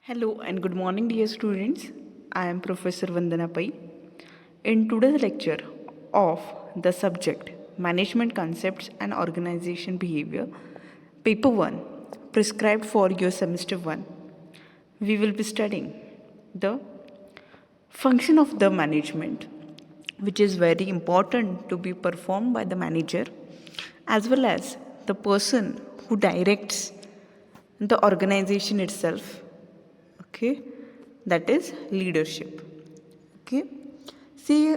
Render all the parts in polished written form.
Hello and good morning, dear students. I am Professor Vandana Pai. In today's lecture of the subject Management Concepts and Organization Behavior, Paper 1, prescribed for your semester 1, we will be studying the function of the management, which is very important to be performed by the manager as well as the person who directs the organization itself. Okay, that is leadership. Okay, see,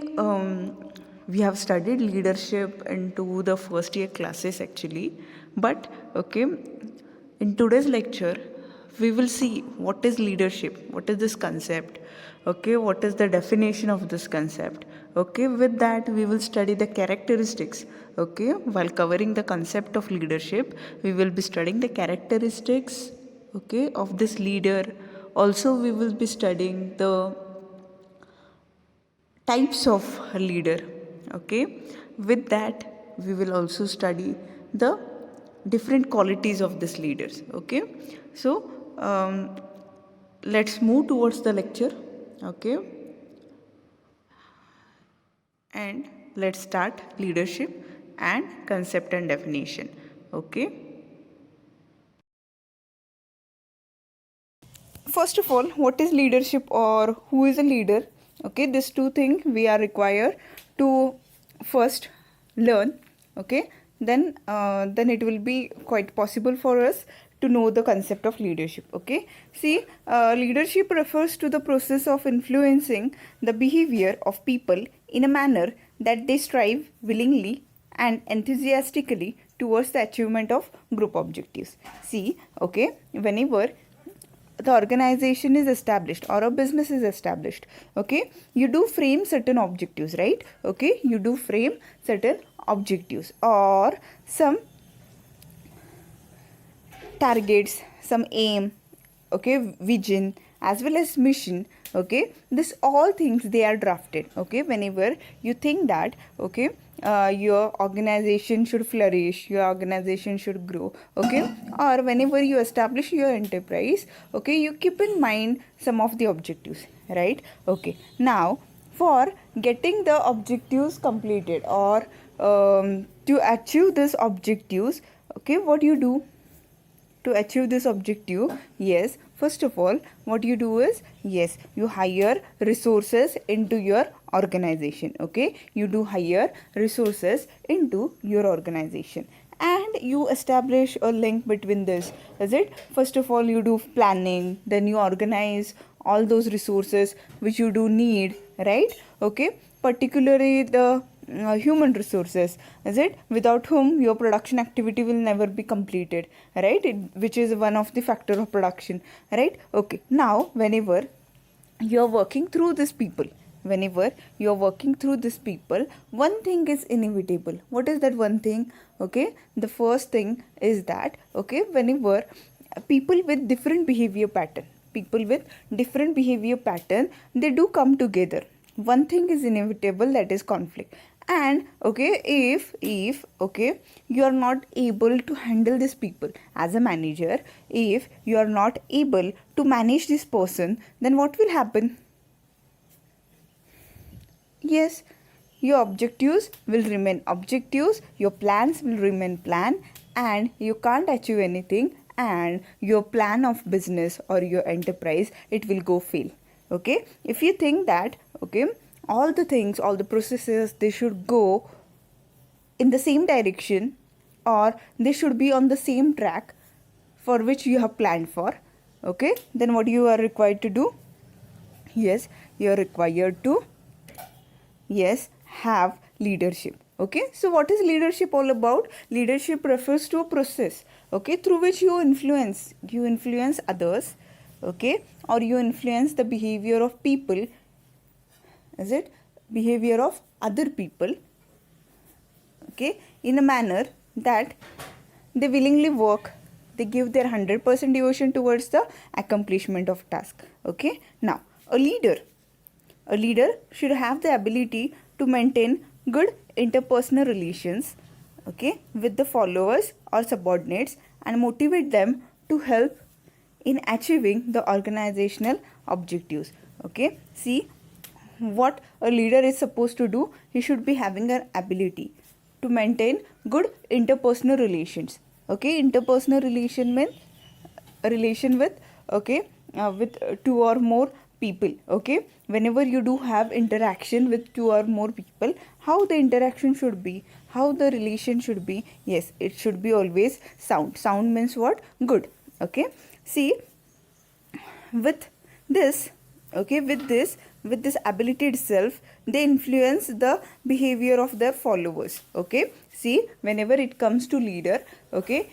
we have studied leadership into the first year classes actually, but okay, in today's lecture we will see what is leadership, what is this concept, okay, what is the definition of this concept. Okay, with that we will study the characteristics. Okay, while covering the concept of leadership we will be studying the characteristics, okay, of this leader. Also we will be studying the types of leader. Okay, with that we will also study the different qualities of these leaders. Okay, so let's move towards the lecture. Okay, and let's start leadership and concept and definition. Okay, first of all, what is leadership or who is a leader? Okay, these two things we are required to first learn. Okay, then it will be quite possible for us to know the concept of leadership. Okay, see, leadership refers to the process of influencing the behavior of people in a manner that they strive willingly and enthusiastically towards the achievement of group objectives. See, okay, whenever the organization is established or a business is established, okay, you do frame certain objectives, right? Okay, you do frame certain objectives or some targets, some aim, okay, vision as well as mission. Okay, this all things they are drafted. Okay, whenever you think that, okay, your organization should flourish, your organization should grow, okay, or whenever you establish your enterprise, okay, you keep in mind some of the objectives, right? Okay, now for getting the objectives completed or to achieve these objectives, okay, what you do to achieve this objective? Yes, first of all what you do is, yes, you hire resources into your organization. Okay, you do hire resources into your organization and you establish a link between this. Is it, first of all you do planning, then you organize all those resources which you do need, right? Okay, particularly the human resources, is it, without whom your production activity will never be completed, right? Which is one of the factor of production, right? Okay, now whenever you are working through these people, whenever you are working through these people, one thing is inevitable. What is that one thing? Okay, the first thing is that, okay, whenever people with different behavior pattern, people with different behavior pattern, they do come together. One thing is inevitable, that is conflict. And okay, if okay, you are not able to handle these people as a manager, if you are not able to manage this person, then what will happen? Yes, your objectives will remain objectives, your plans will remain plan, and you can't achieve anything, and your plan of business or your enterprise, it will go fail. Okay, if you think that, okay, all the things, all the processes, they should go in the same direction or they should be on the same track for which you have planned for, okay, then what you are required to do? Yes, you are required to, yes, have leadership. Okay, so what is leadership all about? Leadership refers to a process, okay, through which you influence others, okay, or you influence the behavior of people, is it, behavior of other people, okay, in a manner that they willingly work, they give their 100% devotion towards the accomplishment of task. Okay, now a leader should have the ability to maintain good interpersonal relations, okay, with the followers or subordinates and motivate them to help in achieving the organizational objectives. Okay, see what a leader is supposed to do. He should be having an ability to maintain good interpersonal relations. Okay, interpersonal relation means a relation with, okay, with two or more people. Okay, whenever you do have interaction with two or more people, how the interaction should be, how the relation should be, yes, it should be always sound means what? Good. Okay, see, with this, okay, with this ability itself, they influence the behavior of their followers. Okay, see, whenever it comes to leader, okay,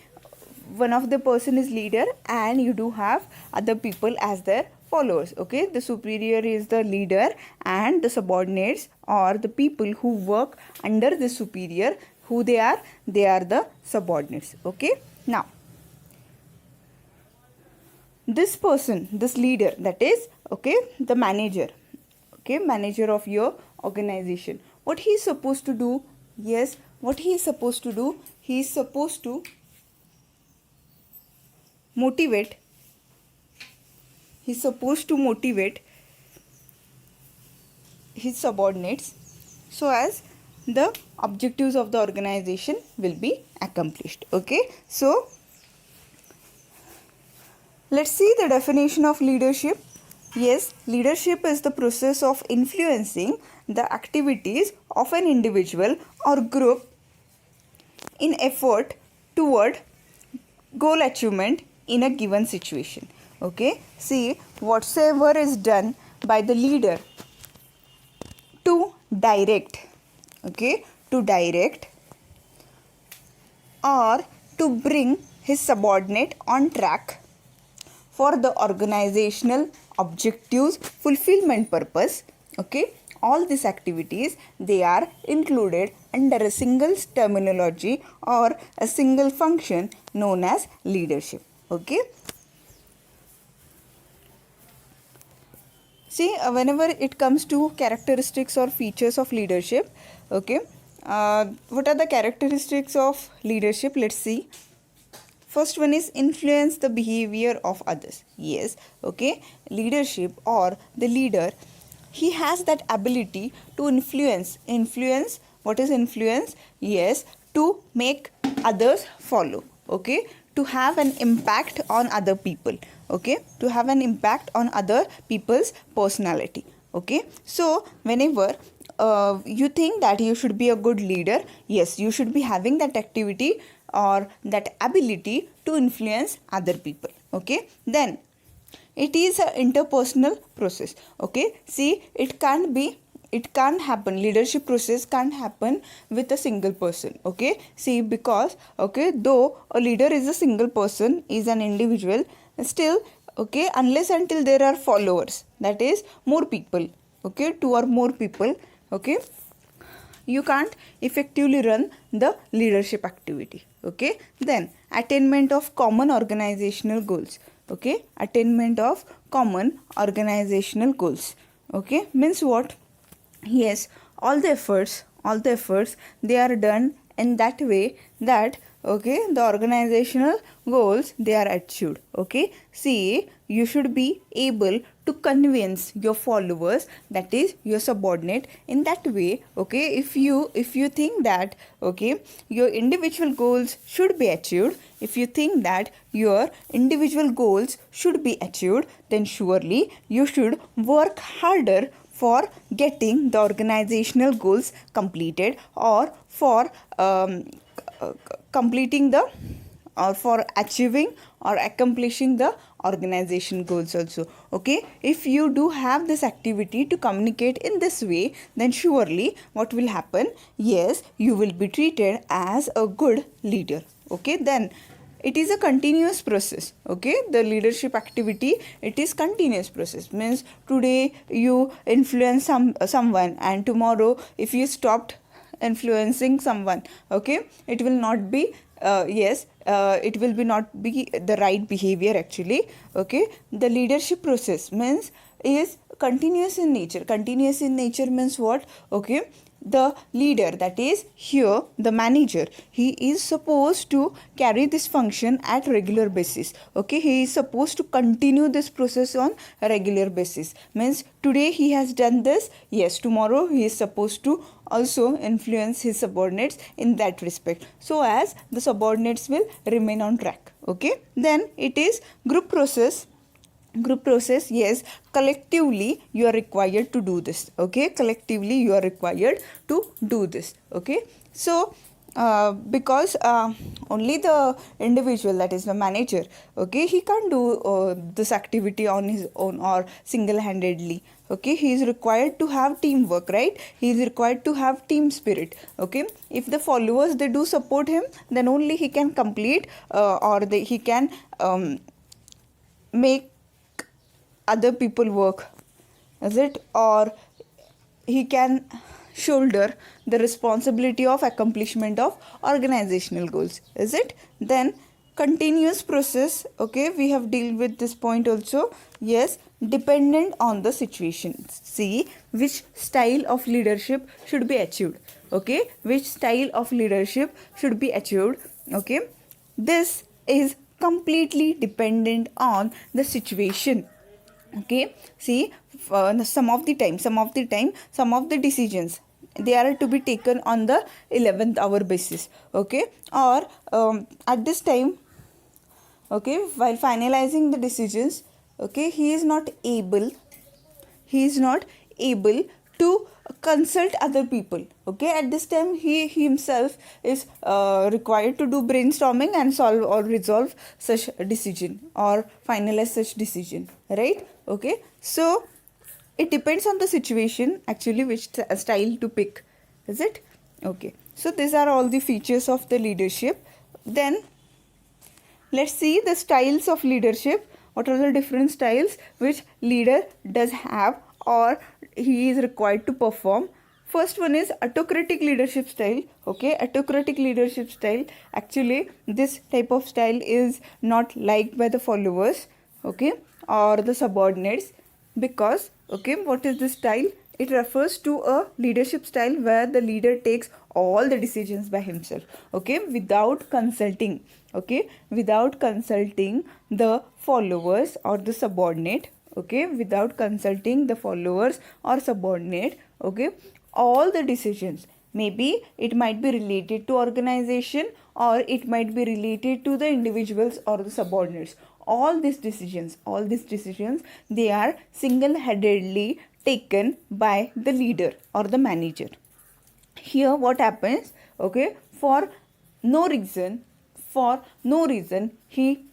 one of the person is leader and you do have other people as their followers. Okay, the superior is the leader and the subordinates or the people who work under the superior, who they are the subordinates. Okay, now this person, this leader, that is, okay, the manager, okay, manager of your organization, what he is supposed to do? Yes, what he is supposed to do? He is supposed to motivate, he's supposed to motivate his subordinates so as the objectives of the organization will be accomplished. Okay, so let's see the definition of leadership. Yes, leadership is the process of influencing the activities of an individual or group in effort toward goal achievement in a given situation. Okay, see, whatsoever is done by the leader to direct, okay, to direct or to bring his subordinate on track for the organizational objectives fulfillment purpose. Okay, all these activities, they are included under a single terminology or a single function known as leadership. Okay, see, whenever it comes to characteristics or features of leadership, okay, what are the characteristics of leadership? Let's see. First one is influence the behavior of others. Yes, okay, leadership or the leader, he has that ability to influence. What is influence? Yes, to make others follow. Okay, to have an impact on other people. Okay, to have an impact on other people's personality. Okay, so whenever you think that you should be a good leader, yes, you should be having that activity or that ability to influence other people. Okay, then it is an interpersonal process. Okay, see, it can't happen, leadership process can't happen with a single person. Okay, see, because, okay, though a leader is a single person, is an individual, still, okay, unless until there are followers, that is more people, okay, two or more people, okay, you can't effectively run the leadership activity. Okay, then attainment of common organizational goals. Okay, attainment of common organizational goals. Okay, means what? Yes, all the efforts they are done in that way that, okay, the organizational goals, they are achieved. Okay, see, you should be able to convince your followers, that is your subordinate, in that way. Okay, if you think that, okay, your individual goals should be achieved, if you think that your individual goals should be achieved, then surely you should work harder for getting the organizational goals completed, or for completing the, or for achieving or accomplishing the organization goals also. Okay, if you do have this activity to communicate in this way, then surely what will happen? Yes, you will be treated as a good leader. Okay, then it is a continuous process. Okay, the leadership activity, it is continuous process, means today you influence someone, and tomorrow if you stopped influencing someone, okay, it will not be it will be not be the right behavior actually. Okay, the leadership process means is continuous in nature. Continuous in nature means what? Okay, the leader, that is here the manager, he is supposed to carry this function at regular basis. Okay, he is supposed to continue this process on a regular basis. Means today he has done this, yes, tomorrow he is supposed to also influence his subordinates in that respect, so as the subordinates will remain on track. Okay, then it is group process. Group process, yes, collectively you are required to do this. Okay, collectively you are required to do this. Okay, so because only the individual, that is the manager, okay, he can't do this activity on his own or single-handedly. Okay, he is required to have teamwork, right? He is required to have team spirit. Okay, if the followers, they do support him, then only he can complete he can make other people work, is it, or he can shoulder the responsibility of accomplishment of organizational goals, is it? Then continuous process, okay, we have dealt with this point also. Yes, dependent on the situation. See which style of leadership should be achieved. Okay, which style of leadership should be achieved. Okay, this is completely dependent on the situation. Okay, see, some of the decisions, they are to be taken on the 11th hour basis. Okay, or at this time, okay, while finalizing the decisions, okay, he is not able to consult other people. Okay, at this time he himself is required to do brainstorming and solve or resolve such a decision or finalize such decision, right? Okay, so it depends on the situation actually which style to pick, is it? Okay, so these are all the features of the leadership. Then let's see the styles of leadership. What are the different styles which leader does have or he is required to perform? First one is autocratic leadership style. Okay, autocratic leadership style, actually this type of style is not liked by the followers, okay, or the subordinates, because, okay, what is this style? It refers to a leadership style where the leader takes all the decisions by himself, okay, without consulting, okay, without consulting the followers or the subordinate, okay, without consulting the followers or subordinate, okay, all the decisions, maybe it might be related to organization or it might be related to the individuals or the subordinates. All these decisions, they are single-handedly taken by the leader or the manager. Here what happens, okay, for no reason he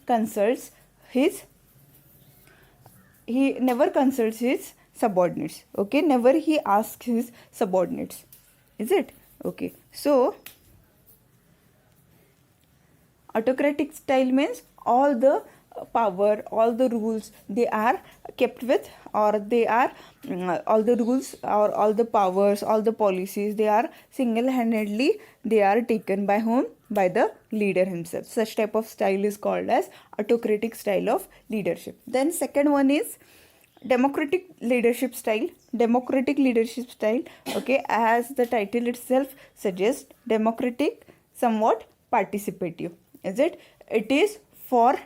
never consults his subordinates. Okay, never he asks his subordinates, is it? Okay, so autocratic style means all the power, all the rules, they are kept with, or they are all the rules or all the powers, all the policies, they are single-handedly, they are taken by whom? By the leader himself. Such type of style is called as autocratic style of leadership. Then second one is democratic leadership style. Democratic leadership style, okay, as the title itself suggests, democratic, somewhat participative, is it? It is for,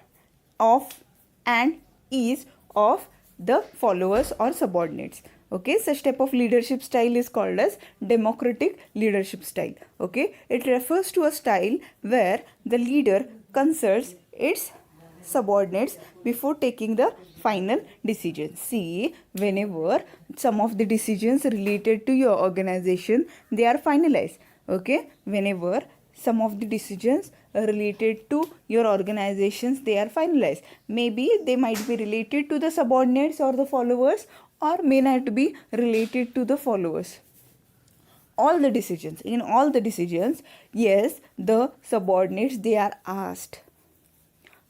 of, and is of the followers or subordinates. Okay, such type of leadership style is called as democratic leadership style. Okay, it refers to a style where the leader consults its subordinates before taking the final decision. See, whenever some of the decisions related to your organization, they are finalized. Okay, whenever some of the decisions related to your organizations, they are finalized. Maybe they might be related to the subordinates or the followers, or may not be related to the followers. All the decisions, in all the decisions, yes, the subordinates, they are asked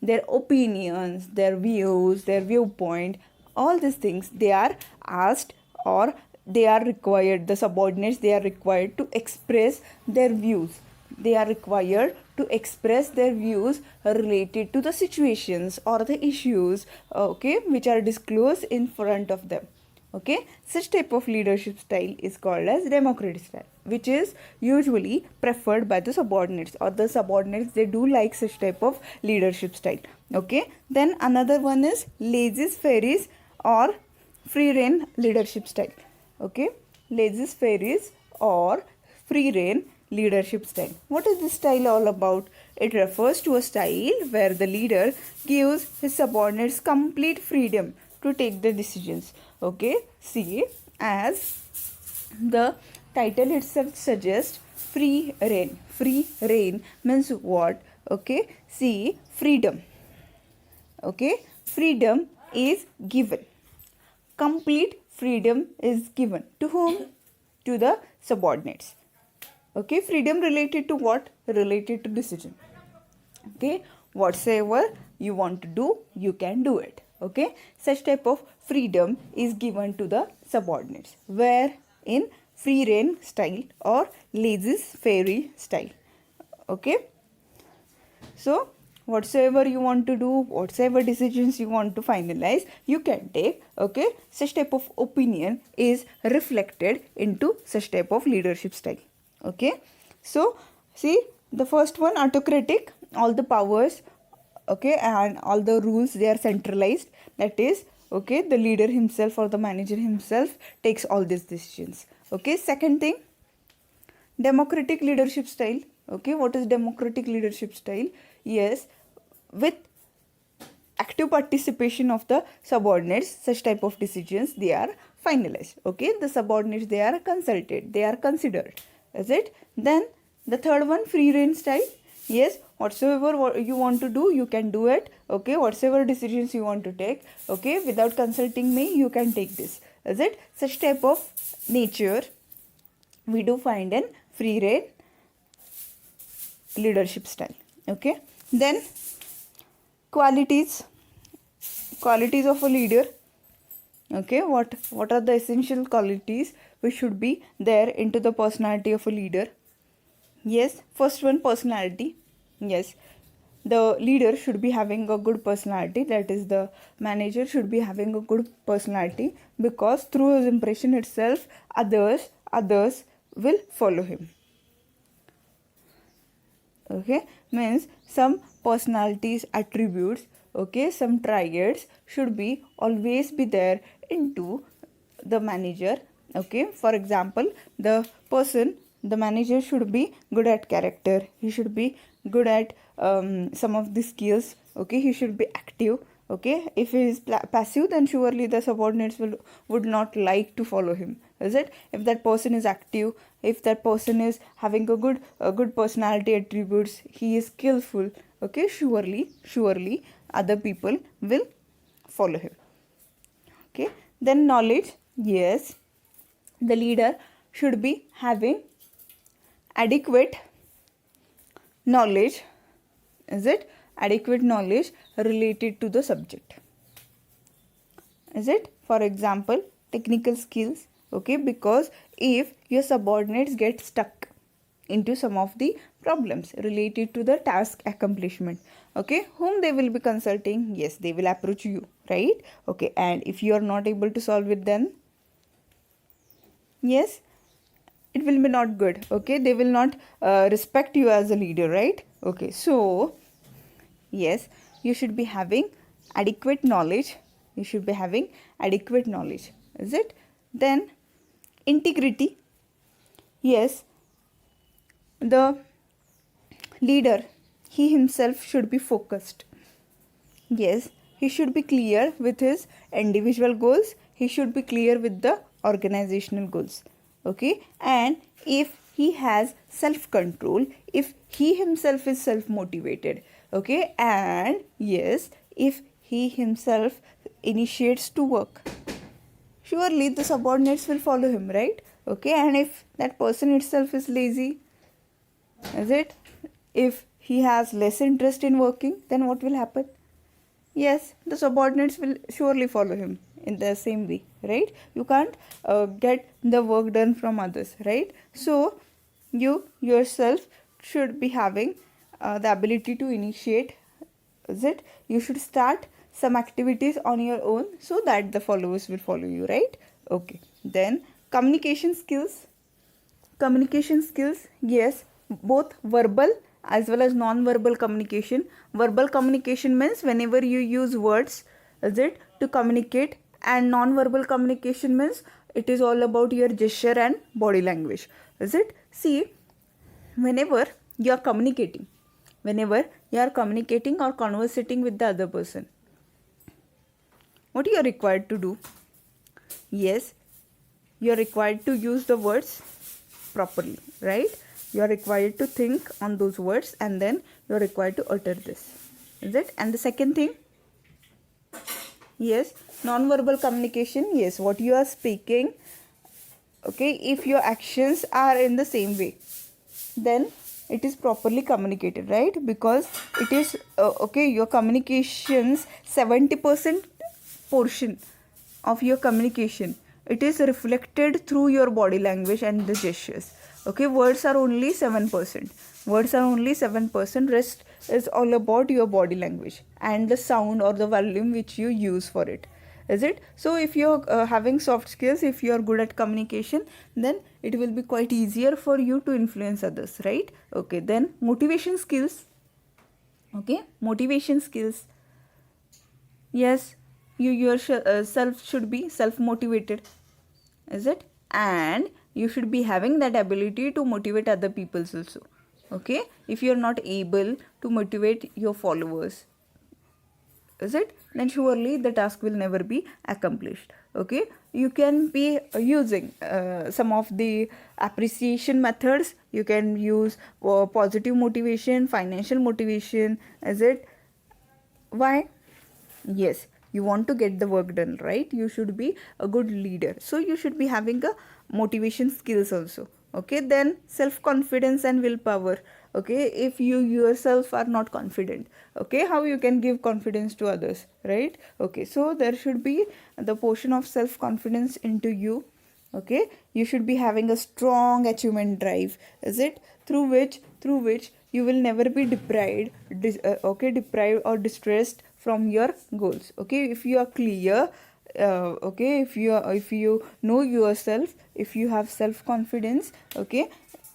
their opinions, their views, their viewpoint, all these things, they are asked, or they are required, the subordinates, they are required to express their views. They are required to express their views related to the situations or the issues, okay, which are disclosed in front of them. Okay, such type of leadership style is called as democratic style, which is usually preferred by the subordinates, or the subordinates, they do like such type of leadership style. Okay, then another one is laissez-faire or free rein leadership style. Okay, laissez-faire or free rein leadership style. What is this style all about? It refers to a style where the leader gives his subordinates complete freedom to take the decisions. Okay, see, as the title itself suggests, free rein. Free rein means what? Okay, see, freedom. Okay, freedom is given. Complete freedom is given to whom? To the subordinates. Okay, freedom related to what? Related to decision. Okay, whatsoever you want to do, you can do it. Okay, such type of freedom is given to the subordinates, where in free rein style or laissez-faire style. Okay, so whatsoever you want to do, whatsoever decisions you want to finalize, you can take. Okay, such type of opinion is reflected into such type of leadership style. Okay, so see, the first one, autocratic, all the powers, okay, and all the rules, they are centralized. That is, okay, the leader himself or the manager himself takes all these decisions. Okay, second thing, democratic leadership style. Okay, what is democratic leadership style? Yes, with active participation of the subordinates, such type of decisions, they are finalized. Okay, the subordinates, they are consulted, they are considered. Is it? Then the third one, free rein style. Yes, whatsoever you want to do, you can do it. Okay, whatsoever decisions you want to take, okay, without consulting me, you can take this. Is it? Such type of nature we do find in free rein leadership style. Okay, then qualities of a leader. Okay, what are the essential qualities which should be there into the personality of a leader? Yes, first one, personality. Yes, the leader should be having a good personality, that is, the manager should be having a good personality, because through his impression itself, others will follow him. Okay, means some personalities, attributes, okay, some triads should be always be there into the manager. Okay, for example, the manager should be good at character, he should be good at some of the skills. Okay, he should be active. Okay, if he is passive, then surely the subordinates would not like to follow him. Is it? If that person is active, if that person is having a good personality attributes, he is skillful, okay, surely other people will follow him. Okay, then knowledge. Yes, the leader should be having adequate knowledge. Is it? Adequate knowledge related to the subject. Is it? For example, technical skills. Okay, because if your subordinates get stuck into some of the problems related to the task accomplishment, okay, whom they will be consulting? Yes, they will approach you, right? Okay, and if you are not able to solve it, then yes, it will be not good. Okay, they will not respect you as a leader, right? Okay, so yes, you should be having adequate knowledge. You should be having adequate knowledge. Is it? Then integrity. Yes, the leader, he himself should be focused. Yes, he should be clear with his individual goals. He should be clear with the organizational goals. Okay, and if he has self-control, if he himself is self-motivated, okay, and yes, if he himself initiates to work, surely the subordinates will follow him, right? Okay, and if that person itself is lazy, is it? If he has less interest in working, then what will happen? Yes, the subordinates will surely follow him in the same way, right? You can't get the work done from others, right? So you yourself should be having the ability to initiate. Is it? You should start some activities on your own so that the followers will follow you, right? Okay, then communication skills. Communication skills, yes, both verbal as well as non-verbal communication. Verbal communication means whenever you use words, is it, to communicate, and non-verbal communication means it is all about your gesture and body language, is it. See, whenever you are communicating, whenever you are communicating or conversating with the other person, what you are required to do? Yes, you are required to use the words properly, right? You are required to think on those words and then you are required to utter this, is it. And the second thing, yes, non-verbal communication, yes, what you are speaking, okay, if your actions are in the same way, then it is properly communicated, right? Because it is okay, your communications 70% portion of your communication, it is reflected through your body language and the gestures. Okay, words are only 7%. Words are only 7%. Rest is all about your body language and the sound or the volume which you use for it, is it. So if you're having soft skills, if you are good at communication, then it will be quite easier for you to influence others, right? Okay, then motivation skills. Okay, motivation skills, yes, you yourself should be self motivated, is it, and you should be having that ability to motivate other peoples also. Okay, if you are not able to motivate your followers, is it, then surely the task will never be accomplished. Okay, you can be using some of the appreciation methods. You can use positive motivation, financial motivation, is it. Why? Yes, you want to get the work done, right? You should be a good leader, so you should be having a motivation skills also. Okay, then self confidence and willpower. Okay, if you yourself are not confident, okay, how you can give confidence to others, right? Okay, so there should be the portion of self confidence into you. Okay, you should be having a strong achievement drive, is it, through which you will never be deprived or distressed from your goals. Okay, if you are clear, okay, if you know yourself, if you have self confidence, okay,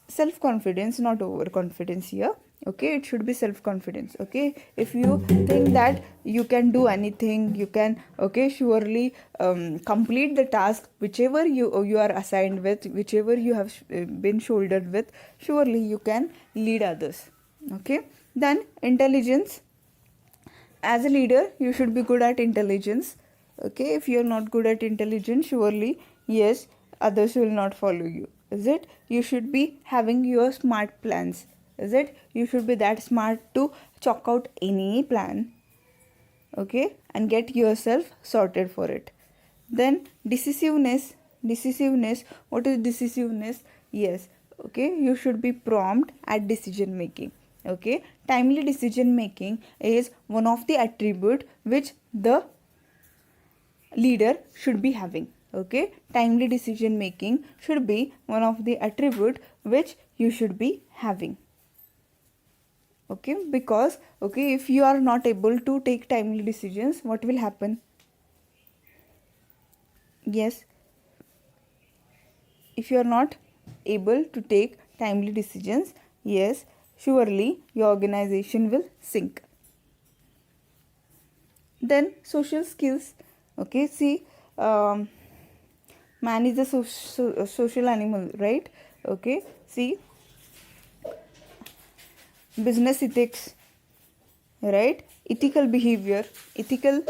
self confidence, not overconfidence here. Okay, it should be self confidence. Okay, if you think that you can do anything, you can, okay, surely complete the task whichever you are assigned with, whichever you have been shouldered with, surely you can lead others. Okay, then intelligence. As a leader, you should be good at intelligence. Okay, if you are not good at intelligence, surely, yes, others will not follow you, is it. You should be having your smart plans, is it. You should be that smart to chalk out any plan, okay, and get yourself sorted for it. Then decisiveness, what is decisiveness? Yes, okay, you should be prompt at decision making. Okay, timely decision making is one of the attribute which the leader should be having. Okay, timely decision making should be one of the attribute which you should be having. Okay, because, okay, if you are not able to take timely decisions, what will happen? Yes, if you are not able to take timely decisions, yes, surely your organization will sink. Then social skills. Okay, see, man is a social animal, right? Okay, see, business ethics, right? Ethical behavior, ethical,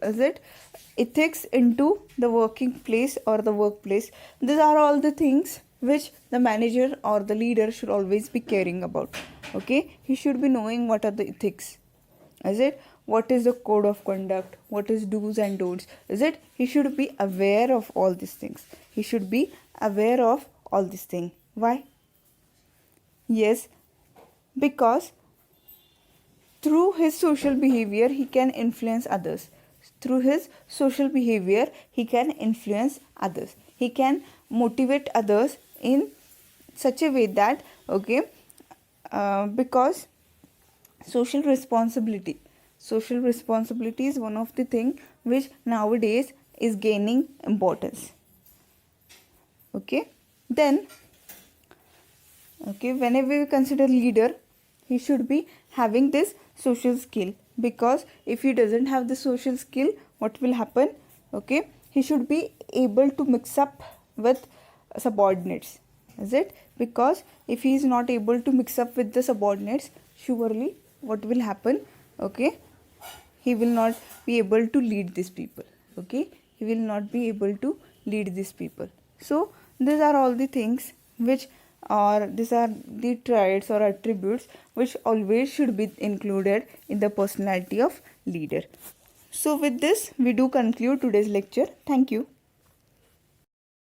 is it, ethics into the working place or the workplace. These are all the things which the manager or the leader should always be caring about. Okay, he should be knowing what are the ethics, is it, what is the code of conduct, what is do's and don'ts, is it. He should be aware of all these things. He should be aware of all these things. Why? Yes, because through his social behavior he can influence others. Through his social behavior he can influence others. He can motivate others in such a way that, okay, because social responsibility is one of the thing which nowadays is gaining importance. Okay, then okay, whenever we consider leader, he should be having this social skill, because if he doesn't have the social skill, what will happen? Okay, he should be able to mix up with subordinates, is it? Because if he is not able to mix up with the subordinates, surely what will happen? Okay, he will not be able to lead these people. Okay, he will not be able to lead these people. So these are all the things which are, these are the traits or attributes which always should be included in the personality of leader. So with this we do conclude today's lecture. Thank you.